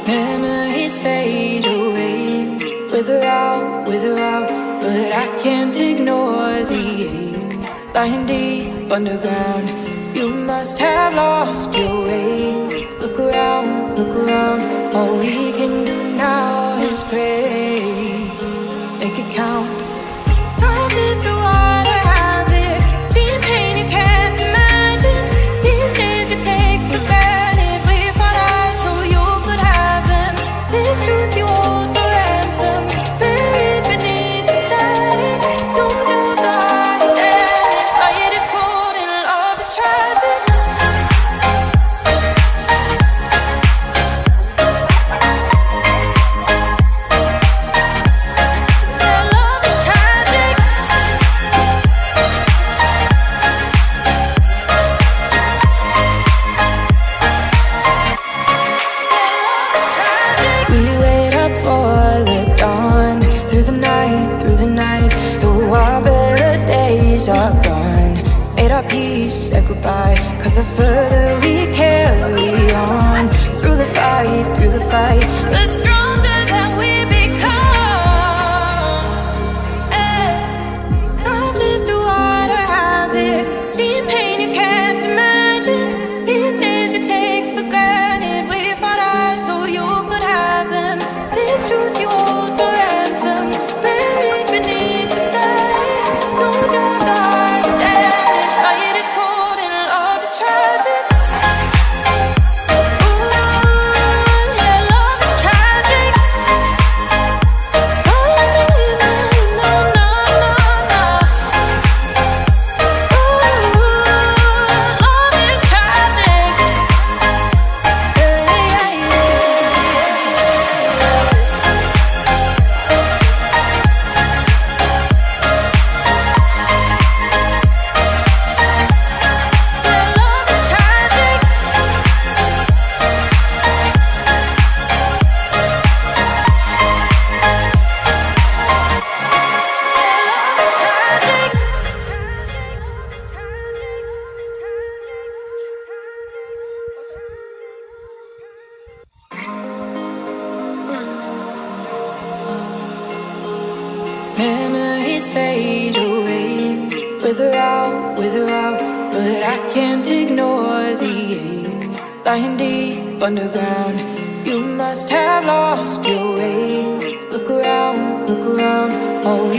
Memories fade away, wither out, but I can't ignore the ache. Lying deep underground, you must have lost your way. Look around, all we can do now is pray. Make it count. I've lived through water, I've lived, seen pain you can't imagine. These days you take for granted, we fought out so you could have them. This truth you hold for ransom, buried beneath the static. No doubt the heart is endless, light is cold and love is tragic. Are gone, made our peace, said goodbye. Cause the further we carry on, through the fight, the stronger that we become. I've lived through water, I've lived, seen pain you can't imagine. These days you take for granted, we fought out so you could have them. This truth you hold for ransom, buried beneath the static. No doubt. Memories fade away, wither out, but I can't ignore the ache. Lying deep underground, you must have lost your way. Look around, all we